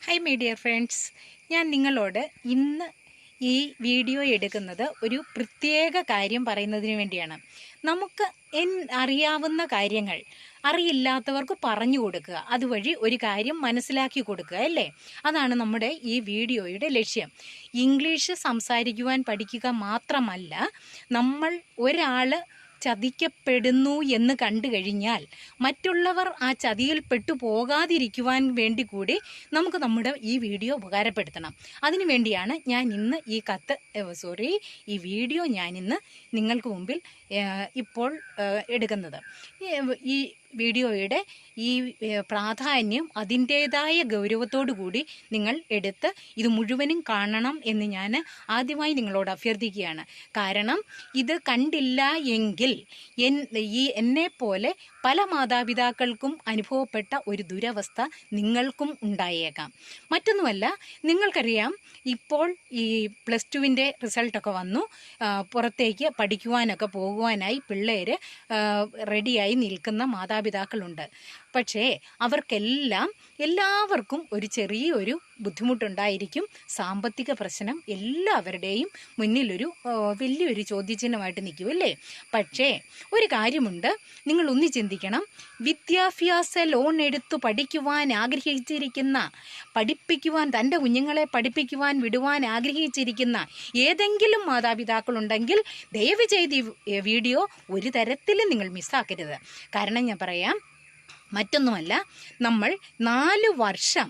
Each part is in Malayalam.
ഹായ് മൈ ഡിയർ ഫ്രണ്ട്സ്, ഞാൻ നിങ്ങളോട് ഇന്ന് ഈ വീഡിയോ എടുക്കുന്നത് ഒരു പ്രത്യേക കാര്യം പറയുന്നതിന് വേണ്ടിയാണ്. നമുക്ക് അറിയാവുന്ന കാര്യങ്ങൾ അറിയില്ലാത്തവർക്ക് പറഞ്ഞു കൊടുക്കുക, അതുവഴി ഒരു കാര്യം മനസ്സിലാക്കി കൊടുക്കുക അല്ലേ? അതാണ് നമ്മുടെ ഈ വീഡിയോയുടെ ലക്ഷ്യം. ഇംഗ്ലീഷ് സംസാരിക്കുവാൻ പഠിക്കുക മാത്രമല്ല, നമ്മൾ ഒരാൾ ചതിക്കപ്പെടുന്നു എന്ന് കണ്ടു കഴിഞ്ഞാൽ മറ്റുള്ളവർ ആ ചതിയിൽ പെട്ടു പോകാതിരിക്കുവാൻ വേണ്ടി കൂടി നമുക്ക് നമ്മുടെ ഈ വീഡിയോ ഉപകാരപ്പെടുത്തണം. അതിനു വേണ്ടിയാണ് ഞാൻ ഇന്ന് ഈ വീഡിയോ ഞാൻ ഇന്ന് നിങ്ങൾക്ക് മുമ്പിൽ ഇപ്പോൾ എടുക്കുന്നത്. ഈ വീഡിയോയുടെ ഈ പ്രാധാന്യം അതിൻ്റേതായ ഗൗരവത്തോടു കൂടി നിങ്ങൾ എടുത്ത് ഇത് മുഴുവനും കാണണം എന്ന് ഞാൻ ആദ്യമായി നിങ്ങളോട് അഭ്യർത്ഥിക്കുകയാണ്. കാരണം ഇത് കണ്ടില്ല എങ്കിൽ എന്നെപ്പോലെ പല മാതാപിതാക്കൾക്കും അനുഭവപ്പെട്ട ഒരു ദുരവസ്ഥ നിങ്ങൾക്കും ഉണ്ടായേക്കാം. മറ്റൊന്നുമല്ല, നിങ്ങൾക്കറിയാം, ഇപ്പോൾ ഈ +2 റിസൾട്ടൊക്കെ വന്നു, പുറത്തേക്ക് പഠിക്കുവാനൊക്കെ പോകുവാനായി പിള്ളേർ റെഡിയായി നിൽക്കുന്ന മാതാപിതാക്കളുണ്ട്. പക്ഷേ എല്ലാവർക്കും ഒരു ചെറിയൊരു ബുദ്ധിമുട്ടുണ്ടായിരിക്കും. സാമ്പത്തിക പ്രശ്നം എല്ലാവരുടെയും മുന്നിലൊരു വലിയൊരു ചോദ്യചിഹ്നമായിട്ട് നിൽക്കും അല്ലേ? പക്ഷേ ഒരു കാര്യമുണ്ട്, നിങ്ങൾ ഒന്ന് ചിന്തിക്കണം. വിദ്യാഭ്യാസ ലോൺ എടുത്തു പഠിക്കുവാൻ തൻ്റെ കുഞ്ഞുങ്ങളെ പഠിപ്പിക്കുവാൻ വിടുവാൻ ആഗ്രഹിച്ചിരിക്കുന്ന ഏതെങ്കിലും മാതാപിതാക്കളുണ്ടെങ്കിൽ ദയവ് ചെയ്ത് ഈ വീഡിയോ ഒരു തരത്തിലും നിങ്ങൾ മിസ്സാക്കരുത്. കാരണം ഞാൻ പറയാം, മറ്റൊന്നുമല്ല, നമ്മൾ 4 വർഷം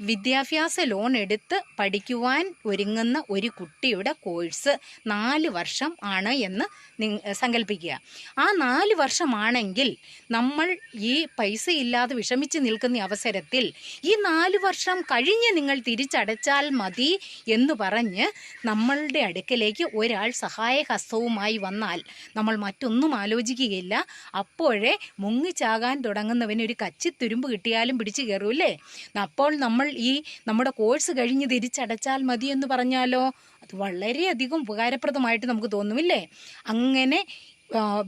വിദ്യാഭ്യാസ ലോൺ എടുത്ത് പഠിക്കുവാൻ ഒരുങ്ങുന്ന ഒരു കുട്ടിയുടെ കോഴ്സ് 4 വർഷം ആണ് എന്ന് സങ്കല്പിക്കുക. ആ 4 വർഷമാണെങ്കിൽ നമ്മൾ ഈ പൈസ ഇല്ലാതെ വിഷമിച്ച് നിൽക്കുന്ന അവസരത്തിൽ ഈ 4 വർഷം കഴിഞ്ഞ് നിങ്ങൾ തിരിച്ചടച്ചാൽ മതി എന്ന് പറഞ്ഞ് നമ്മളുടെ അടുക്കലേക്ക് ഒരാൾ സഹായഹസ്തവുമായി വന്നാൽ നമ്മൾ മറ്റൊന്നും ആലോചിക്കുകയില്ല. അപ്പോഴേ മുങ്ങിച്ചാകാൻ തുടങ്ങുന്നവന് ഒരു കച്ചിത്തുരുമ്പ് കിട്ടിയാലും പിടിച്ചു കയറൂല്ലേ? അപ്പോൾ നമ്മുടെ കോഴ്സ് കഴിഞ്ഞ് തിരിച്ചടച്ചാൽ മതി എന്ന് പറഞ്ഞാലോ, അത് വളരെയധികം ഉപകാരപ്രദമായിട്ട് നമുക്ക് തോന്നുമില്ലേ? അങ്ങനെ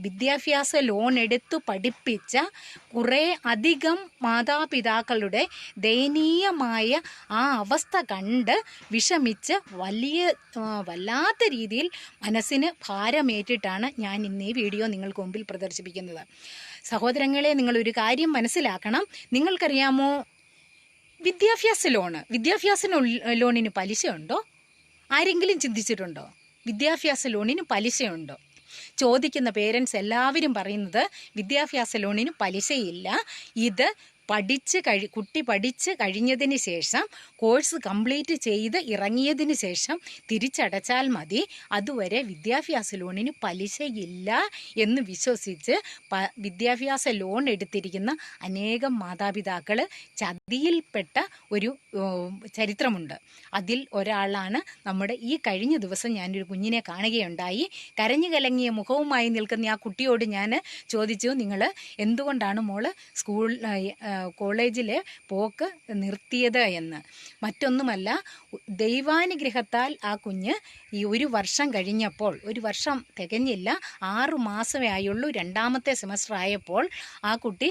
വിദ്യാഭ്യാസ ലോൺ എടുത്തു പഠിപ്പിച്ച കുറേ അധികം മാതാപിതാക്കളുടെ ദയനീയമായ ആ അവസ്ഥ കണ്ട് വിഷമിച്ച് വല്ലാത്ത രീതിയിൽ മനസ്സിന് ഭാരമേറ്റിട്ടാണ് ഞാൻ ഇന്ന് ഈ വീഡിയോ നിങ്ങൾക്ക് മുമ്പിൽ പ്രദർശിപ്പിക്കുന്നത്. സഹോദരങ്ങളെ, നിങ്ങളൊരു കാര്യം മനസ്സിലാക്കണം. നിങ്ങൾക്കറിയാമോ, വിദ്യാഭ്യാസ ലോണിന് പലിശയുണ്ടോ? ആരെങ്കിലും ചിന്തിച്ചിട്ടുണ്ടോ? വിദ്യാഭ്യാസ ലോണിന് പലിശയുണ്ടോ? ചോദിക്കുന്ന പേരൻസ് എല്ലാവരും പറയുന്നത് വിദ്യാഭ്യാസ ലോണിന് പലിശയില്ല. ഇത് കുട്ടി പഠിച്ച് കഴിഞ്ഞതിന് ശേഷം, കോഴ്സ് കംപ്ലീറ്റ് ചെയ്ത് ഇറങ്ങിയതിന് ശേഷം തിരിച്ചടച്ചാൽ മതി. അതുവരെ വിദ്യാഭ്യാസ ലോണിന് പലിശയില്ല എന്ന് വിശ്വസിച്ച് വിദ്യാഭ്യാസ ലോൺ എടുത്തിരിക്കുന്ന അനേകം മാതാപിതാക്കൾ ചതിയിൽപ്പെട്ട ഒരു ചരിത്രമുണ്ട്. അതിൽ ഒരാളാണ് നമ്മുടെ ഈ കഴിഞ്ഞ ദിവസം ഞാനൊരു കുഞ്ഞിനെ കാണുകയുണ്ടായി. കരഞ്ഞു കലങ്ങിയ മുഖവുമായി നിൽക്കുന്ന ആ കുട്ടിയോട് ഞാൻ ചോദിച്ചു, നിങ്ങൾ എന്തുകൊണ്ടാണ് മോള് കോളേജിൽ പോക്ക് നിർത്തിയത് എന്ന്. മറ്റൊന്നുമല്ല, ദൈവാനുഗ്രഹത്താൽ ആ കുഞ്ഞ് ഈ 1 വർഷം കഴിഞ്ഞപ്പോൾ, 1 വർഷം തികഞ്ഞില്ല, 6 മാസമേ ആയുള്ളൂ, 2ാമത്തെ സെമസ്റ്റർ ആയപ്പോൾ ആ കുട്ടി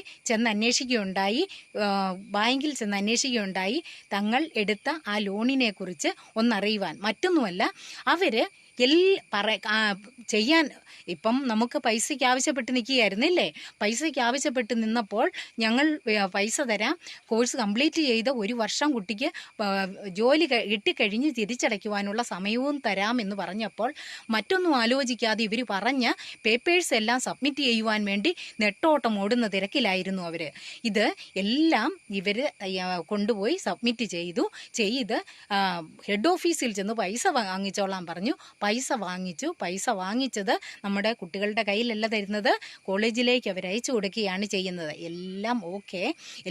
ബാങ്കിൽ ചെന്ന് അന്വേഷിക്കുകയുണ്ടായി തങ്ങൾ എടുത്ത ആ ലോണിനെ കുറിച്ച് ഒന്നറിയുവാൻ. മറ്റൊന്നുമല്ല, അവർ ചെയ്യാൻ ഇപ്പം നമുക്ക് പൈസയ്ക്ക് ആവശ്യപ്പെട്ട് നിൽക്കുകയായിരുന്നില്ലേ? പൈസയ്ക്ക് ആവശ്യപ്പെട്ട് നിന്നപ്പോൾ ഞങ്ങൾ പൈസ തരാം, കോഴ്സ് കംപ്ലീറ്റ് ചെയ്ത് 1 വർഷം കുട്ടിക്ക് ജോലി കിട്ടിക്കഴിഞ്ഞ് തിരിച്ചടയ്ക്കുവാനുള്ള സമയവും തരാം എന്ന് പറഞ്ഞപ്പോൾ മറ്റൊന്നും ആലോചിക്കാതെ ഇവർ പറഞ്ഞ പേപ്പേഴ്സ് എല്ലാം സബ്മിറ്റ് ചെയ്യുവാൻ വേണ്ടി നെട്ടോട്ടം ഓടുന്ന തിരക്കിലായിരുന്നു അവർ. ഇത് എല്ലാം ഇവർ കൊണ്ടുപോയി സബ്മിറ്റ് ചെയ്ത് ഹെഡ് ഓഫീസിൽ ചെന്ന് പൈസ വാങ്ങിച്ചോളാൻ പറഞ്ഞു. പൈസ വാങ്ങിച്ചത് നമ്മുടെ കുട്ടികളുടെ കയ്യിലല്ല തരുന്നത്, കോളേജിലേക്ക് അവർ അയച്ചു കൊടുക്കുകയാണ് ചെയ്യുന്നത്. എല്ലാം ഓക്കെ,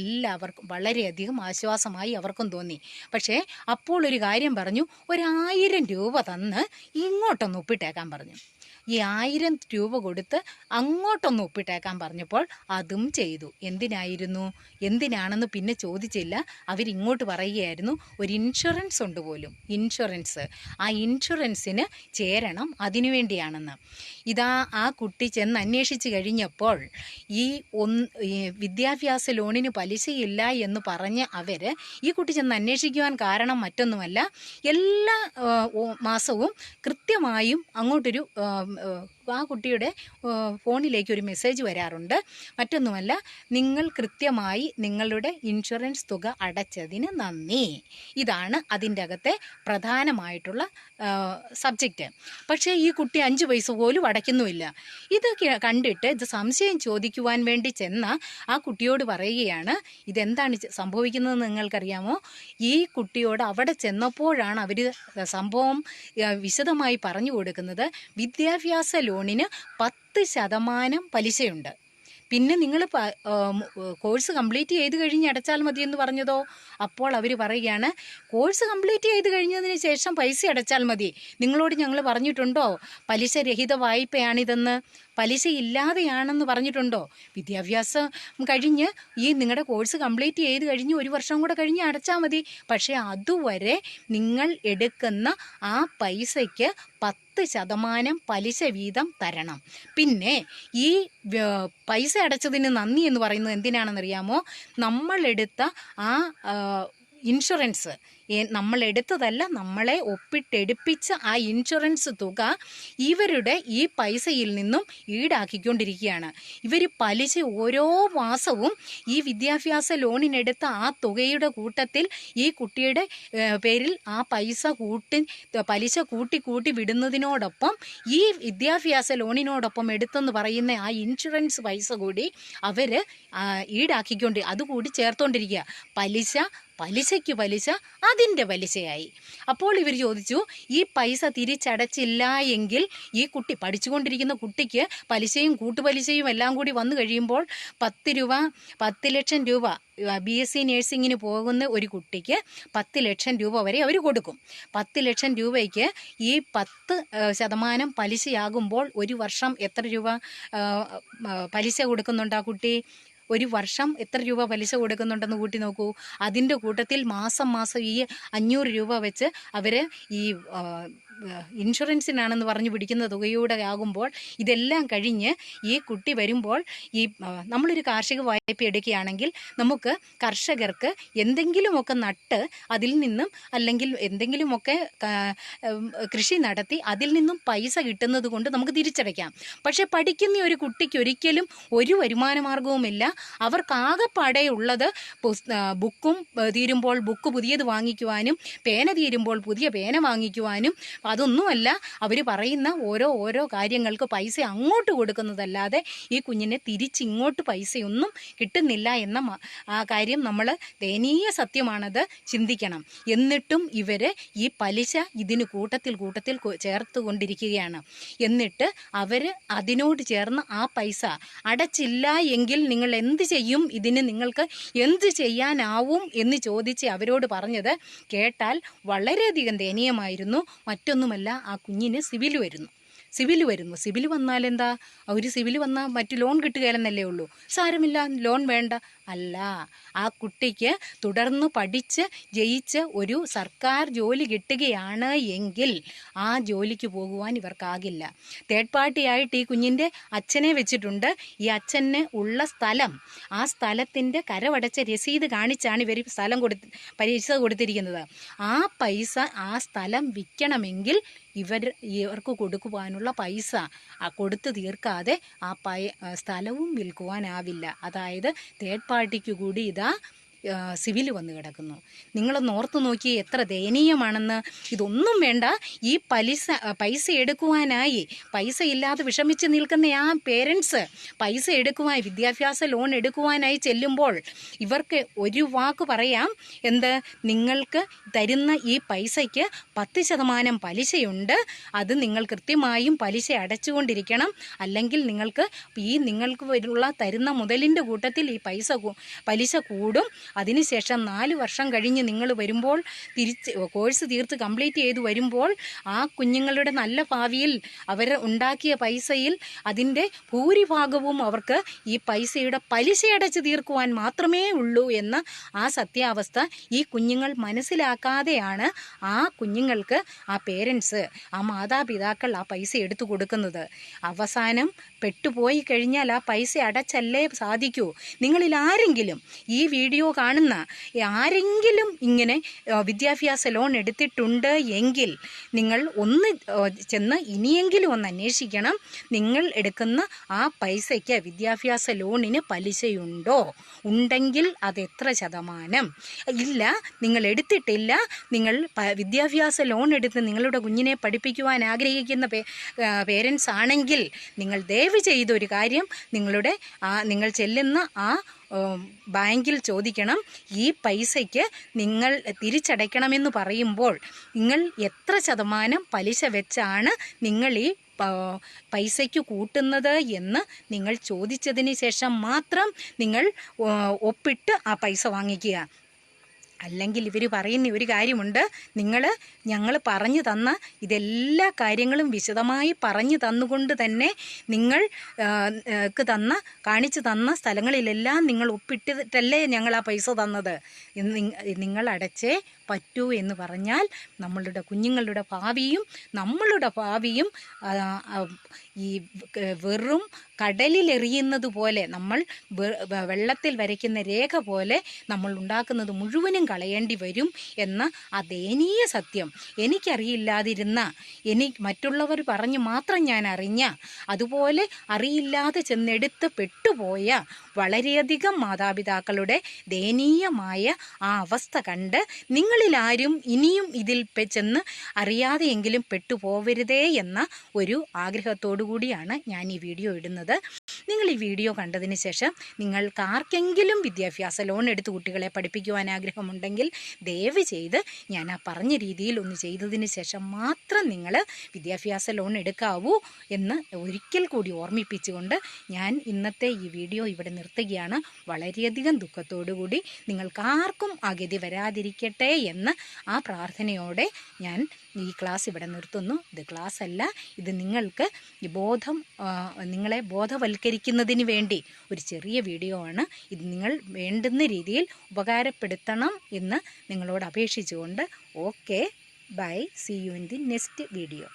എല്ലാവർക്കും വളരെയധികം ആശ്വാസമായി അവർക്കും തോന്നി. പക്ഷേ അപ്പോൾ ഒരു കാര്യം പറഞ്ഞു, 1000 രൂപ തന്ന് ഇങ്ങോട്ടൊന്ന് ഒപ്പിട്ടേക്കാൻ പറഞ്ഞു. ഈ 1000 രൂപ കൊടുത്ത് അങ്ങോട്ടൊന്ന് ഒപ്പിട്ടേക്കാൻ പറഞ്ഞപ്പോൾ അതും ചെയ്തു. എന്തിനാണെന്ന് പിന്നെ ചോദിച്ചില്ല. അവരിങ്ങോട്ട് പറയുകയായിരുന്നു ഒരു ഇൻഷുറൻസ് ഉണ്ട് പോലും, ഇൻഷുറൻസ്, ആ ഇൻഷുറൻസിന് ചേരണം, അതിനു വേണ്ടിയാണെന്ന്. ഇതാ ആ കുട്ടി ചെന്ന് അന്വേഷിച്ച് കഴിഞ്ഞപ്പോൾ ഈ വിദ്യാഭ്യാസ ലോണിന് പലിശയില്ല എന്ന് പറഞ്ഞ് ഈ കുട്ടി ചെന്ന് അന്വേഷിക്കുവാൻ കാരണം മറ്റൊന്നുമല്ല, എല്ലാ മാസവും കൃത്യമായും അങ്ങോട്ടൊരു ആ കുട്ടിയുടെ ഫോണിലേക്ക് ഒരു മെസ്സേജ് വരാറുണ്ട്. മറ്റൊന്നുമല്ല, നിങ്ങൾ കൃത്യമായി നിങ്ങളുടെ ഇൻഷുറൻസ് തുക അടച്ചതിന് നന്ദി. ഇതാണ് അതിൻ്റെ അകത്തെ പ്രധാനമായിട്ടുള്ള സബ്ജക്റ്റ്. പക്ഷേ ഈ കുട്ടി 5 പൈസ പോലും അടയ്ക്കുന്നുമില്ല. ഇത് കണ്ടിട്ട് ഇത് സംശയം ചോദിക്കുവാൻ വേണ്ടി ചെന്ന ആ കുട്ടിയോട് പറയുകയാണ്, ഇതെന്താണ് സംഭവിക്കുന്നതെന്ന് നിങ്ങൾക്കറിയാമോ? ഈ കുട്ടിയോട് അവിടെ ചെന്നപ്പോഴാണ് അവർ സംഭവം വിശദമായി പറഞ്ഞു കൊടുക്കുന്നത്. വിദ്യാഭ്യാസ ലോണിന് 10% പലിശയുണ്ട്. പിന്നെ നിങ്ങൾ കോഴ്സ് കംപ്ലീറ്റ് ചെയ്ത് കഴിഞ്ഞ് അടച്ചാൽ മതിയെന്ന് പറഞ്ഞതോ? അപ്പോൾ അവർ പറയുകയാണ്, കോഴ്സ് കംപ്ലീറ്റ് ചെയ്ത് കഴിഞ്ഞതിന് ശേഷം പൈസ അടച്ചാൽ മതി. നിങ്ങളോട് ഞങ്ങൾ പറഞ്ഞിട്ടുണ്ടോ പലിശ രഹിത വായ്പയാണിതെന്ന്? പലിശ ഇല്ലാതെയാണെന്ന് പറഞ്ഞിട്ടുണ്ടോ? വിദ്യാഭ്യാസം കഴിഞ്ഞ് നിങ്ങളുടെ കോഴ്സ് കംപ്ലീറ്റ് ചെയ്ത് കഴിഞ്ഞ് 1 വർഷം കൂടെ കഴിഞ്ഞ് അടച്ചാൽ മതി. പക്ഷേ അതുവരെ നിങ്ങൾ എടുക്കുന്ന ആ പൈസയ്ക്ക് 10% പലിശ വീതം തരണം. പിന്നെ ഈ പൈസ അടച്ചതിന് നന്ദി എന്ന് പറയുന്നത് എന്തിനാണെന്നറിയാമോ? നമ്മളെടുത്ത ആ ഇൻഷുറൻസ്, നമ്മളെടുത്തതല്ല, നമ്മളെ ഒപ്പിട്ടെടുപ്പിച്ച ആ ഇൻഷുറൻസ് തുക ഇവരുടെ ഈ പൈസയിൽ നിന്നും ഈടാക്കിക്കൊണ്ടിരിക്കുകയാണ്. ഇവർ പലിശ ഓരോ മാസവും ഈ വിദ്യാഭ്യാസ ലോണിനെടുത്ത ആ തുകയുടെ കൂട്ടത്തിൽ ഈ കുട്ടിയുടെ പേരിൽ ആ പലിശ കൂട്ടി വിടുന്നതിനോടൊപ്പം ഈ വിദ്യാഭ്യാസ ലോണിനോടൊപ്പം എടുത്തെന്ന് പറയുന്ന ആ ഇൻഷുറൻസ് പൈസ കൂടി അവർ അതുകൂടി ചേർത്തുകൊണ്ടിരിക്കുക. പലിശയ്ക്ക് പലിശ അതിൻ്റെ പലിശയായി. അപ്പോൾ ഇവർ ചോദിച്ചു, ഈ പൈസ തിരിച്ചടച്ചില്ല എങ്കിൽ ഈ കുട്ടി പഠിച്ചുകൊണ്ടിരിക്കുന്ന കുട്ടിക്ക് പലിശയും കൂട്ടുപലിശയും എല്ലാം കൂടി വന്നു കഴിയുമ്പോൾ 10 ലക്ഷം രൂപ BSc നേഴ്സിങ്ങിന് പോകുന്ന ഒരു കുട്ടിക്ക് 10 ലക്ഷം രൂപ വരെ അവർ കൊടുക്കും. 10 ലക്ഷം രൂപയ്ക്ക് ഈ 10% പലിശയാകുമ്പോൾ 1 വർഷം എത്ര രൂപ പലിശ കൊടുക്കുന്നുണ്ട് ആ കുട്ടി? 1 വർഷം എത്ര രൂപ പലിശ കൊടുക്കുന്നുണ്ടെന്ന് കൂട്ടി നോക്കൂ. അതിൻ്റെ കൂട്ടത്തിൽ മാസം ഈ 500 രൂപ വെച്ച് അവർ ഈ ഇൻഷുറൻസിനാണെന്ന് പറഞ്ഞു പിടിക്കുന്ന തുകയൂടെ ആകുമ്പോൾ ഇതെല്ലാം കഴിഞ്ഞ് ഈ കുട്ടി വരുമ്പോൾ നമ്മളൊരു കാർഷിക വായ്പ എടുക്കുകയാണെങ്കിൽ നമുക്ക് കർഷകർക്ക് എന്തെങ്കിലുമൊക്കെ നട്ട് അതിൽ നിന്നും, അല്ലെങ്കിൽ എന്തെങ്കിലുമൊക്കെ കൃഷി നടത്തി അതിൽ നിന്നും പൈസ കിട്ടുന്നത് കൊണ്ട് നമുക്ക് തിരിച്ചടയ്ക്കാം. പക്ഷേ പഠിക്കുന്ന ഒരു കുട്ടിക്ക് ഒരിക്കലും ഒരു വരുമാന മാർഗവുമില്ല. അവർക്കാകെപ്പാടെ ഉള്ളത് ബുക്കും തീരുമ്പോൾ ബുക്ക് പുതിയത് വാങ്ങിക്കുവാനും, പേന തീരുമ്പോൾ പുതിയ പേന വാങ്ങിക്കുവാനും, അതൊന്നുമല്ല അവർ പറയുന്ന ഓരോ കാര്യങ്ങൾക്ക് പൈസ അങ്ങോട്ട് കൊടുക്കുന്നതല്ലാതെ ഈ കുഞ്ഞിനെ തിരിച്ചിങ്ങോട്ട് പൈസയൊന്നും കിട്ടുന്നില്ല എന്ന ആ കാര്യം നമ്മൾ ദയനീയ സത്യമാണത്, ചിന്തിക്കണം. എന്നിട്ടും ഇവർ ഈ പലിശ ഇതിന് കൂട്ടത്തിൽ ചേർത്ത് കൊണ്ടിരിക്കുകയാണ്. എന്നിട്ട് അവർ അതിനോട് ചേർന്ന് ആ പൈസ അടച്ചില്ല എങ്കിൽ നിങ്ങൾ എന്ത് ചെയ്യും? ഇതിന് നിങ്ങൾക്ക് എന്ത് ചെയ്യാനാവും എന്ന് ചോദിച്ച് അവരോട് പറഞ്ഞത് കേട്ടാൽ വളരെയധികം ദയനീയമായിരുന്നു. മറ്റൊന്നുമല്ല, ആ കുഞ്ഞിന് സിവിൽ വരുന്നു. സിവിൽ വന്നാൽ എന്താ? ഒരു സിവിൽ വന്നാൽ മറ്റു ലോൺ കിട്ടുകയെന്നല്ലേ ഉള്ളൂ. സാരമില്ല, ലോൺ വേണ്ട. അല്ല, ആ കുട്ടിക്ക് തുടർന്ന് പഠിച്ച് ജയിച്ച് ഒരു സർക്കാർ ജോലി കിട്ടുകയാണ് എങ്കിൽ ആ ജോലിക്ക് പോകുവാൻ ഇവർക്കാകില്ല. തേർഡ് പാർട്ടിയായിട്ട് ഈ കുഞ്ഞിൻ്റെ അച്ഛനെ വെച്ചിട്ടുണ്ട്. ഈ അച്ഛന് ഉള്ള സ്ഥലം, ആ സ്ഥലത്തിൻ്റെ കരവടച്ച രസീത് കാണിച്ചാണ് ഇവർ പൈസ കൊടുത്തിരിക്കുന്നത്. ആ പൈസ, ആ സ്ഥലം വിൽക്കണമെങ്കിൽ ഇവർക്ക് കൊടുക്കുവാനുള്ള പൈസ കൊടുത്തു തീർക്കാതെ ആ സ്ഥലവും വിൽക്കുവാനാവില്ല. അതായത് തേർഡ് പാർട്ടിക്ക് കൂടി ഇതാ സിവിൽ വന്ന് കിടക്കുന്നു. നിങ്ങളൊന്ന് ഓർത്തു നോക്കി എത്ര ദയനീയമാണെന്ന്. ഇതൊന്നും വേണ്ട, ഈ പൈസ എടുക്കുവാനായി, പൈസ ഇല്ലാതെ വിഷമിച്ച് നിൽക്കുന്ന ആ പേരൻസ് പൈസ എടുക്കുവാൻ, വിദ്യാഭ്യാസ ലോൺ എടുക്കുവാനായി ചെല്ലുമ്പോൾ ഇവർക്ക് ഒരു വാക്ക് പറയാം, എന്ത്? നിങ്ങൾക്ക് തരുന്ന ഈ പൈസയ്ക്ക് 10% പലിശയുണ്ട്, അത് നിങ്ങൾ കൃത്യമായും പലിശ അടച്ചുകൊണ്ടിരിക്കണം, അല്ലെങ്കിൽ നിങ്ങൾക്ക് തരുന്ന മുതലിൻ്റെ കൂട്ടത്തിൽ ഈ പലിശ കൂടും, അതിനുശേഷം 4 വർഷം കഴിഞ്ഞ് നിങ്ങൾ വരുമ്പോൾ കോഴ്സ് തീർത്ത് കംപ്ലീറ്റ് ചെയ്ത് വരുമ്പോൾ ആ കുഞ്ഞുങ്ങളുടെ നല്ല ഭാവിയിൽ അവർ ഉണ്ടാക്കിയ പൈസയിൽ അതിൻ്റെ ഭൂരിഭാഗവും അവർക്ക് ഈ പൈസയുടെ പലിശ അടച്ച് തീർക്കുവാൻ മാത്രമേ ഉള്ളൂ എന്ന ആ സത്യാവസ്ഥ ഈ കുഞ്ഞുങ്ങൾ മനസ്സിലാക്കാതെയാണ് ആ കുഞ്ഞുങ്ങൾക്ക് ആ പേരൻസ്, ആ മാതാപിതാക്കൾ ആ പൈസ എടുത്തു കൊടുക്കുന്നത്. അവസാനം പെട്ടുപോയി കഴിഞ്ഞാൽ ആ പൈസ അടച്ചല്ലേ സാധിക്കൂ. നിങ്ങളിൽ ആരെങ്കിലും, ഈ വീഡിയോ കാണുന്ന ആരെങ്കിലും ഇങ്ങനെ വിദ്യാഭ്യാസ ലോൺ എടുത്തിട്ടുണ്ട് എങ്കിൽ നിങ്ങൾ ഒന്ന് ചെന്ന് ഇനിയെങ്കിലും ഒന്ന് അന്വേഷിക്കണം. നിങ്ങൾ എടുക്കുന്ന ആ പൈസയ്ക്ക് വിദ്യാഭ്യാസ ലോണിന് പലിശയുണ്ടോ? ഉണ്ടെങ്കിൽ അതെത്ര ശതമാനം? ഇല്ല, നിങ്ങൾ എടുത്തിട്ടില്ല, നിങ്ങൾ വിദ്യാഭ്യാസ ലോൺ എടുത്ത് നിങ്ങളുടെ കുഞ്ഞിനെ പഠിപ്പിക്കുവാൻ ആഗ്രഹിക്കുന്ന പേരൻസ് ആണെങ്കിൽ നിങ്ങൾ ദയവ് ചെയ്തൊരു കാര്യം, നിങ്ങൾ ചെല്ലുന്ന ആ ബാങ്കിൽ ചോദിക്കണം. ഈ പൈസയ്ക്ക് നിങ്ങൾ തിരിച്ചടയ്ക്കണമെന്ന് പറയുമ്പോൾ നിങ്ങൾ എത്ര ശതമാനം പലിശ വെച്ചാണ് നിങ്ങൾ ഈ പൈസയ്ക്ക് കൂട്ടുന്നത് എന്ന് നിങ്ങൾ ചോദിച്ചതിന് ശേഷം മാത്രം നിങ്ങൾ ഒപ്പിട്ട് ആ പൈസ വാങ്ങിക്കുക. അല്ലെങ്കിൽ ഇവർ പറയുന്ന ഒരു കാര്യമുണ്ട്, ഞങ്ങൾ പറഞ്ഞു തന്ന ഇതെല്ലാ കാര്യങ്ങളും വിശദമായി പറഞ്ഞു തന്നുകൊണ്ട് തന്നെ നിങ്ങൾക്ക് കാണിച്ചു തന്ന സ്ഥലങ്ങളിലെല്ലാം നിങ്ങൾ ഒപ്പിട്ടിട്ടല്ലേ ഞങ്ങൾ ആ പൈസ തന്നത്, നിങ്ങൾ അടച്ചേ പറ്റൂ എന്ന് പറഞ്ഞാൽ നമ്മളുടെ കുഞ്ഞുങ്ങളുടെ ഭാവിയും നമ്മളുടെ ഭാവിയും ഈ വെറും കടലിലെറിയുന്നത് പോലെ, നമ്മൾ വെള്ളത്തിൽ വരയ്ക്കുന്ന രേഖ പോലെ നമ്മൾ ഉണ്ടാക്കുന്നത് മുഴുവനും കളയേണ്ടി വരും എന്ന ആ ദയനീയ സത്യം എനിക്കറിയില്ലാതിരുന്ന, മറ്റുള്ളവർ പറഞ്ഞ് മാത്രം ഞാൻ അറിഞ്ഞ, അതുപോലെ അറിയില്ലാതെ ചെന്നെടുത്ത് പെട്ടുപോയ വളരെയധികം മാതാപിതാക്കളുടെ ദയനീയമായ ആ അവസ്ഥ കണ്ട് നിങ്ങളിലാരും ഇനിയും ഇതിൽ ചെന്ന് അറിയാതെയെങ്കിലും പെട്ടുപോവരുതേ എന്ന ഒരു ആഗ്രഹത്തോടു കൂടിയാണ് ഞാൻ ഈ വീഡിയോ ഇടുന്നത്. നിങ്ങൾ ഈ വീഡിയോ കണ്ടതിന് ശേഷം നിങ്ങൾക്ക് ആർക്കെങ്കിലും വിദ്യാഭ്യാസ ലോൺ എടുത്ത് കുട്ടികളെ പഠിപ്പിക്കുവാൻ ആഗ്രഹമുണ്ടെങ്കിൽ ദയവ് ചെയ്ത് ഞാൻ ആ പറഞ്ഞ രീതിയിൽ ഒന്ന് ചെയ്തതിന് ശേഷം മാത്രം നിങ്ങൾ വിദ്യാഭ്യാസ ലോൺ എടുക്കാവൂ എന്ന് ഒരിക്കൽ കൂടി ഓർമ്മിപ്പിച്ചുകൊണ്ട് ഞാൻ ഇന്നത്തെ ഈ വീഡിയോ ഇവിടെ നിർത്തുകയാണ്. വളരെയധികം ദുഃഖത്തോടുകൂടി നിങ്ങൾക്കാർക്കും ആ ഗതി വരാതിരിക്കട്ടെ എന്ന് ആ പ്രാർത്ഥനയോടെ ഞാൻ ഈ ക്ലാസ് ഇവിടെ നിർത്തുന്നു. ഇത് ക്ലാസ് അല്ല, ഇത് നിങ്ങൾക്ക് നിങ്ങളെ ബോധവൽക്കരിക്കുന്നതിന് വേണ്ടി ഒരു ചെറിയ വീഡിയോ ആണ്. ഇത് നിങ്ങൾ വേണ്ടുന്ന രീതിയിൽ ഉപകാരപ്പെടുത്തണം എന്ന് നിങ്ങളോട് അപേക്ഷിച്ചുകൊണ്ട് okay, bye, see you in the next video.